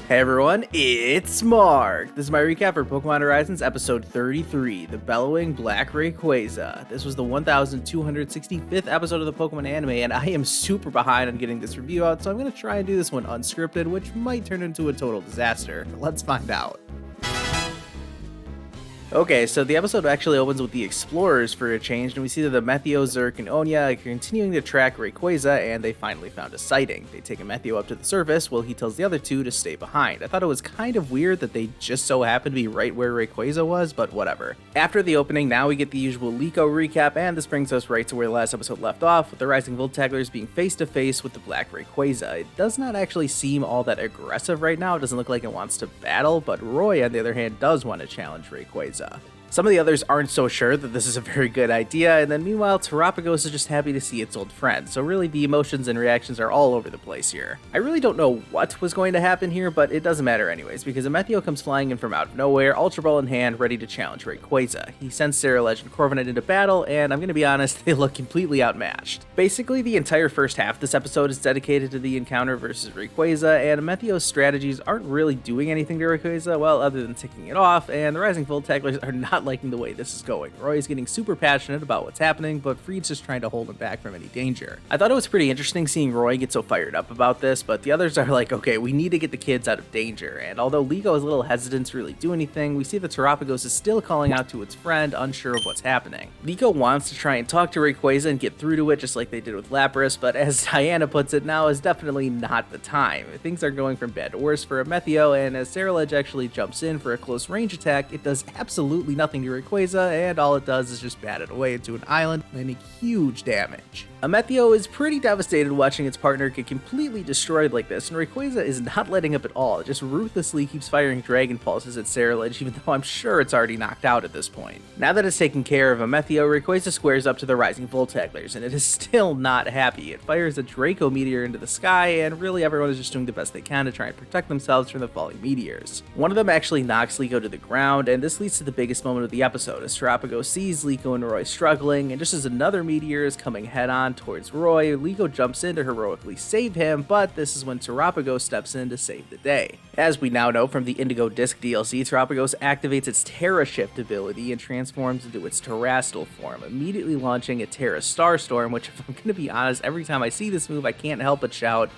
Hey everyone, it's Mark. This is my recap for Pokémon Horizons episode 33, the Bellowing Black Rayquaza. This was the 1265th episode of the Pokemon anime, and I am super behind on getting this review out, so I'm going to try and do this one unscripted, which might turn into a total disaster. Let's find out. Okay, so the episode actually opens with the explorers for a change, and we see that the Methio, Zerk, and Onya are continuing to track Rayquaza, and they finally found a sighting. They take a Methio up to the surface, while he tells the other two to stay behind. I thought it was kind of weird that they just so happened to be right where Rayquaza was, but whatever. After the opening, now we get the usual Liko recap, and this brings us right to where the last episode left off, with the Rising Voltaglers being face-to-face with the Black Rayquaza. It does not actually seem all that aggressive right now, it doesn't look like it wants to battle, but Roy, on the other hand, does want to challenge Rayquaza. Some of the others aren't so sure that this is a very good idea, and then meanwhile, Terapagos is just happy to see its old friend, so really the emotions and reactions are all over the place here. I really don't know what was going to happen here, but it doesn't matter anyways, because a Methio comes flying in from out of nowhere, Ultra Ball in hand, ready to challenge Rayquaza. He sends Ceruledge and Corviknight into battle, and I'm gonna be honest, they look completely outmatched. Basically, the entire first half of this episode is dedicated to the encounter versus Rayquaza, and Methio's strategies aren't really doing anything to Rayquaza, well, other than ticking it off, and the Rising Voltaglers are not liking the way this is going. Roy is getting super passionate about what's happening, but Freed's just trying to hold him back from any danger. I thought it was pretty interesting seeing Roy get so fired up about this, but the others are like, okay, we need to get the kids out of danger, and although Liko is a little hesitant to really do anything, we see that Terapagos is still calling out to its friend, unsure of what's happening. Liko wants to try and talk to Rayquaza and get through to it just like they did with Lapras, but as Diana puts it, now is definitely not the time. Things are going from bad to worse for a Methio, and as Ceruledge actually jumps in for a close range attack, it does absolutely nothing to Rayquaza, and all it does is just bat it away into an island, landing huge damage. A Methio is pretty devastated watching its partner get completely destroyed like this, and Rayquaza is not letting up at all. It just ruthlessly keeps firing Dragon Pulses at Ceruledge, even though I'm sure it's already knocked out at this point. Now that it's taken care of a Methio, Rayquaza squares up to the Rising Voltaglers, and it is still not happy. It fires a Draco Meteor into the sky, and really everyone is just doing the best they can to try and protect themselves from the falling meteors. One of them actually knocks Liko to the ground, and this leads to the biggest moment of the episode, as Terapagos sees Liko and Roy struggling, and just as another meteor is coming head-on towards Roy, Liko jumps in to heroically save him, but this is when Terapagos steps in to save the day. As we now know from the Indigo Disk DLC, Terapagos activates its Terra Shift ability and transforms into its Terastal form, immediately launching a Terra Starstorm, which, if I'm gonna be honest, every time I see this move I can't help but shout.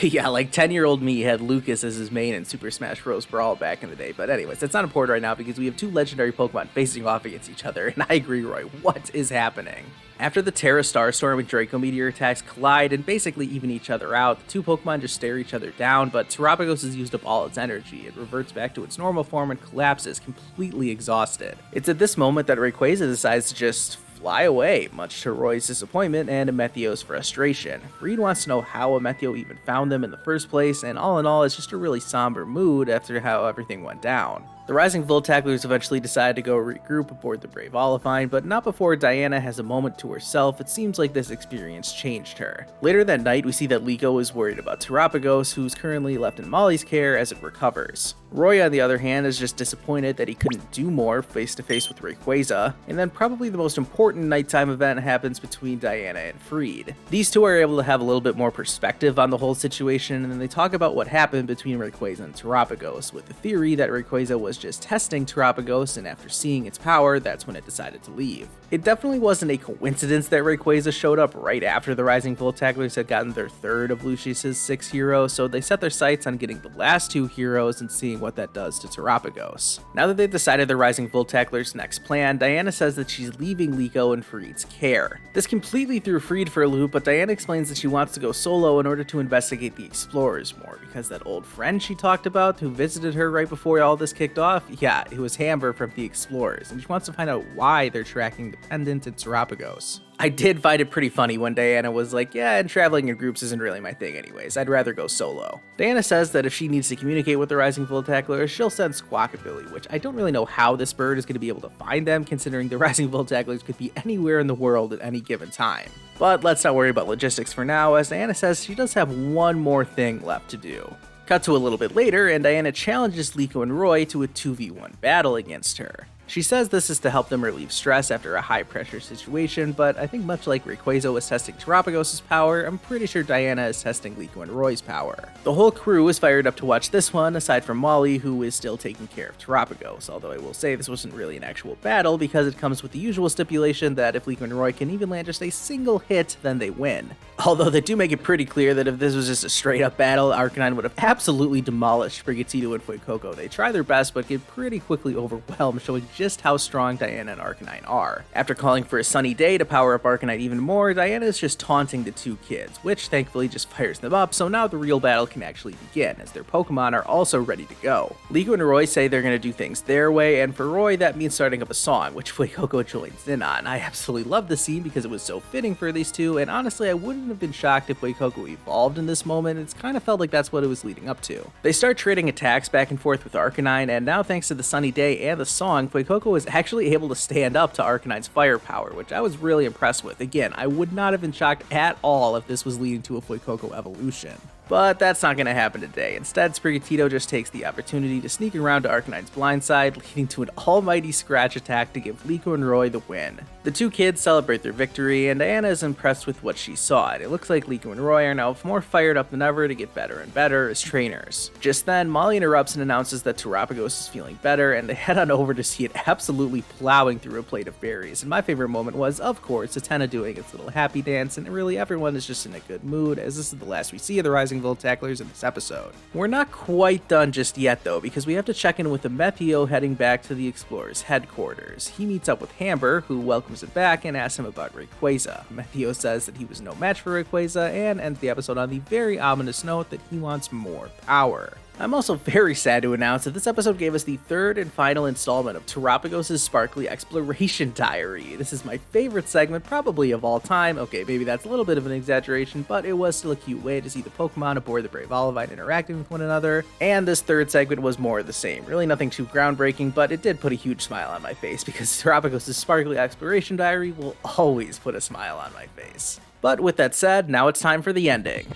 Yeah, like 10-year-old me had Lucas as his main in Super Smash Bros. Brawl back in the day, but anyways, that's not important right now because we have two legendary Pokemon facing off against each other, and I agree, Roy, what is happening? After the Terra Starstorm and Draco Meteor attacks collide and basically even each other out, the two Pokemon just stare each other down, but Terapagos has used up all its energy. It reverts back to its normal form and collapses, completely exhausted. It's at this moment that Rayquaza decides to just fly away, much to Roy's disappointment and Methio's frustration. Reed wants to know how a Methio even found them in the first place, and all in all, it's just a really somber mood after how everything went down. The Rising Voltaglers eventually decide to go regroup aboard the Brave Olivine, but not before Diana has a moment to herself. It seems like this experience changed her. Later that night, we see that Liko is worried about Terapagos, who's currently left in Molly's care as it recovers. Roy, on the other hand, is just disappointed that he couldn't do more face-to-face with Rayquaza, and then probably the most important nighttime event happens between Diana and Freed. These two are able to have a little bit more perspective on the whole situation, and then they talk about what happened between Rayquaza and Terapagos, with the theory that Rayquaza was just testing Terapagos, and after seeing its power, that's when it decided to leave. It definitely wasn't a coincidence that Rayquaza showed up right after the Rising Voltaglers had gotten their third of Lucius's 6 heroes, so they set their sights on getting the last 2 heroes and seeing what that does to Terapagos. Now that they've decided the Rising Voltaglers' next plan, Diana says that she's leaving Liko in Freed's care. This completely threw Freed for a loop, but Diana explains that she wants to go solo in order to investigate the explorers more, because that old friend she talked about who visited her right before all this kicked off, yeah, it was Hamber from the explorers, and she wants to find out why they're tracking the pendant and Terapagos. I did find it pretty funny when Diana was like, yeah, and traveling in groups isn't really my thing anyways, I'd rather go solo. Diana says that if she needs to communicate with the Rising Voltaglers, she'll send Squawkabilly, which I don't really know how this bird is going to be able to find them, considering the Rising Voltaglers could be anywhere in the world at any given time. But let's not worry about logistics for now, as Diana says she does have one more thing left to do. Cut to a little bit later, and Diana challenges Liko and Roy to a 2v1 battle against her. She says this is to help them relieve stress after a high-pressure situation, but I think much like Rayquaza was testing Terapagos' power, I'm pretty sure Diana is testing Liko and Roy's power. The whole crew is fired up to watch this one, aside from Molly, who is still taking care of Terapagos, although I will say this wasn't really an actual battle because it comes with the usual stipulation that if Liko and Roy can even land just a single hit, then they win. Although they do make it pretty clear that if this was just a straight-up battle, Arcanine would have absolutely demolished Sprigatito and Fuecoco. They try their best, but get pretty quickly overwhelmed, showing just how strong Diana and Arcanine are. After calling for a sunny day to power up Arcanine even more, Diana is just taunting the two kids, which thankfully just fires them up, so now the real battle can actually begin, as their Pokemon are also ready to go. Liko and Roy say they're going to do things their way, and for Roy that means starting up a song, which Fuecoco joins in on. I absolutely love the scene because it was so fitting for these two, and honestly I wouldn't have been shocked if Fuecoco evolved in this moment. It's kind of felt like that's what it was leading up to. They start trading attacks back and forth with Arcanine, and now thanks to the sunny day and the song, Fuecoco was actually able to stand up to Arcanine's firepower, which I was really impressed with. Again, I would not have been shocked at all if this was leading to a Fuecoco evolution. But that's not going to happen today. Instead, Sprigatito just takes the opportunity to sneak around to Arcanine's blind side, leading to an almighty scratch attack to give Liko and Roy the win. The two kids celebrate their victory, and Diana is impressed with what she saw, and it looks like Liko and Roy are now more fired up than ever to get better and better as trainers. Just then, Molly interrupts and announces that Terapagos is feeling better, and they head on over to see it absolutely plowing through a plate of berries. And my favorite moment was, of course, Atena doing its little happy dance, and really everyone is just in a good mood, as this is the last we see of the Rising Voltaclers in this episode. We're not quite done just yet though, because we have to check in with the Methio heading back to the Explorer's headquarters. He meets up with Hamber, who welcomes him back and asks him about Rayquaza. Methio says that he was no match for Rayquaza and ends the episode on the very ominous note that he wants more power. I'm also very sad to announce that this episode gave us the third and final installment of Terapagos' Sparkly Exploration Diary. This is my favorite segment probably of all time. Okay, maybe that's a little bit of an exaggeration, but it was still a cute way to see the Pokemon aboard the Brave Olivine interacting with one another. And this third segment was more of the same. Really nothing too groundbreaking, but it did put a huge smile on my face because Terapagos' Sparkly Exploration Diary will always put a smile on my face. But with that said, now it's time for the ending.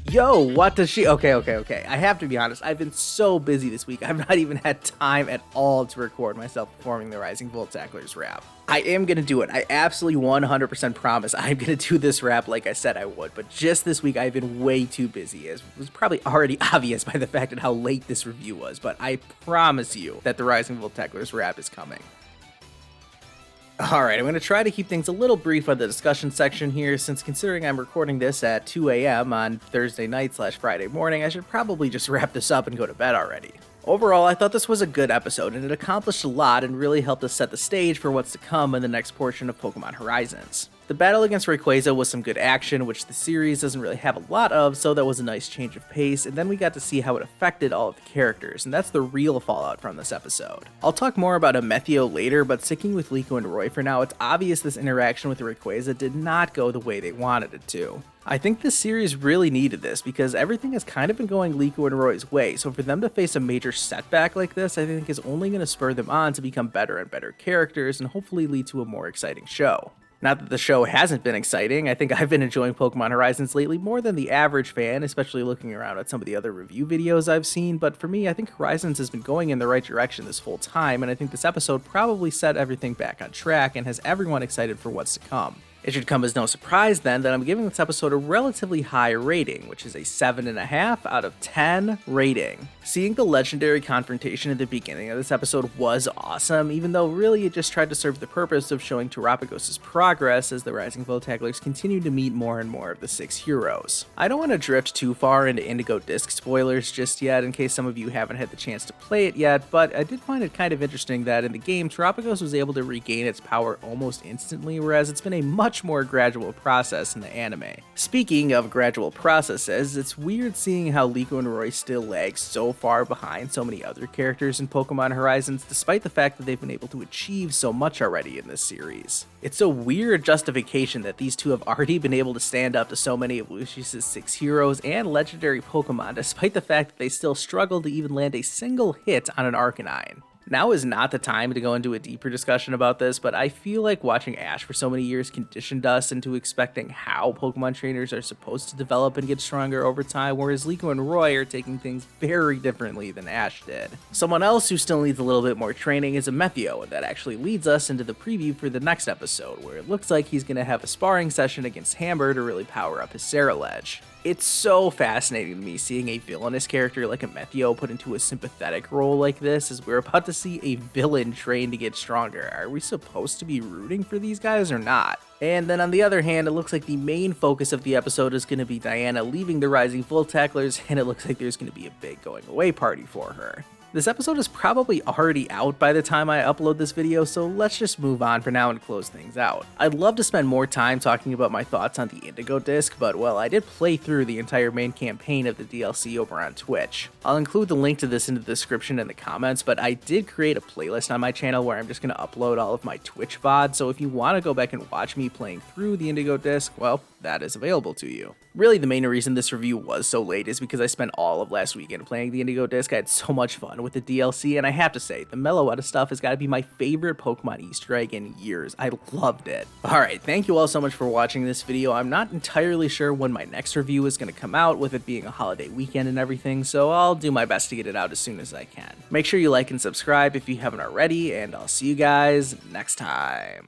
Yo, what does she... Okay. I have to be honest, I've been so busy this week, I've not even had time at all to record myself performing the Rising Voltaclers rap. I am going to do it. I absolutely 100% promise I'm going to do this rap like I said I would, but just this week I've been way too busy, as was probably already obvious by the fact of how late this review was, but I promise you that the Rising Voltaclers rap is coming. Alright, I'm going to try to keep things a little brief on the discussion section here, since considering I'm recording this at 2 a.m. on Thursday night / Friday morning, I should probably just wrap this up and go to bed already. Overall, I thought this was a good episode, and it accomplished a lot and really helped us set the stage for what's to come in the next portion of Pokémon Horizons. The battle against Rayquaza was some good action, which the series doesn't really have a lot of, so that was a nice change of pace, and then we got to see how it affected all of the characters, and that's the real fallout from this episode. I'll talk more about a Methio later, but sticking with Liko and Roy for now, it's obvious this interaction with Rayquaza did not go the way they wanted it to. I think this series really needed this because everything has kind of been going Liko and Roy's way, so for them to face a major setback like this I think is only going to spur them on to become better and better characters and hopefully lead to a more exciting show. Not that the show hasn't been exciting, I think I've been enjoying Pokemon Horizons lately more than the average fan, especially looking around at some of the other review videos I've seen, but for me I think Horizons has been going in the right direction this whole time, and I think this episode probably set everything back on track and has everyone excited for what's to come. It should come as no surprise then that I'm giving this episode a relatively high rating, which is a 7.5 out of 10 rating. Seeing the legendary confrontation at the beginning of this episode was awesome, even though really it just tried to serve the purpose of showing Terapagos' progress as the Rising Voltaclers continue to meet more and more of the 6 heroes. I don't want to drift too far into Indigo Disk spoilers just yet in case some of you haven't had the chance to play it yet, but I did find it kind of interesting that in the game Terapagos was able to regain its power almost instantly, whereas it's been a much more gradual process in the anime. Speaking of gradual processes, it's weird seeing how Liko and Roy still lag so far behind so many other characters in Pokemon Horizons, despite the fact that they've been able to achieve so much already in this series. It's a weird justification that these two have already been able to stand up to so many of Lucius' 6 heroes and legendary Pokemon, despite the fact that they still struggle to even land a single hit on an Arcanine. Now is not the time to go into a deeper discussion about this, but I feel like watching Ash for so many years conditioned us into expecting how Pokemon trainers are supposed to develop and get stronger over time, whereas Liko and Roy are taking things very differently than Ash did. Someone else who still needs a little bit more training is a Methio, and that actually leads us into the preview for the next episode, where it looks like he's going to have a sparring session against Hammer to really power up his Ceruledge. It's so fascinating to me seeing a villainous character like a Methio put into a sympathetic role like this, as we're about to see a villain train to get stronger. Are we supposed to be rooting for these guys or not? And then on the other hand, it looks like the main focus of the episode is going to be Diana leaving the Rising Full Tacklers, and it looks like there's going to be a big going away party for her. This episode is probably already out by the time I upload this video, so let's just move on for now and close things out. I'd love to spend more time talking about my thoughts on the Indigo Disk, but well, I did play through the entire main campaign of the DLC over on Twitch. I'll include the link to this in the description and the comments, but I did create a playlist on my channel where I'm just going to upload all of my Twitch VOD, so if you want to go back and watch me playing through the Indigo Disk, well, that is available to you. Really, the main reason this review was so late is because I spent all of last weekend playing the Indigo Disk. I had so much fun with the DLC, and I have to say, the Meloetta stuff has got to be my favorite Pokemon Easter egg in years. I loved it. Alright, thank you all so much for watching this video. I'm not entirely sure when my next review is going to come out, with it being a holiday weekend and everything, so I'll do my best to get it out as soon as I can. Make sure you like and subscribe if you haven't already, and I'll see you guys next time.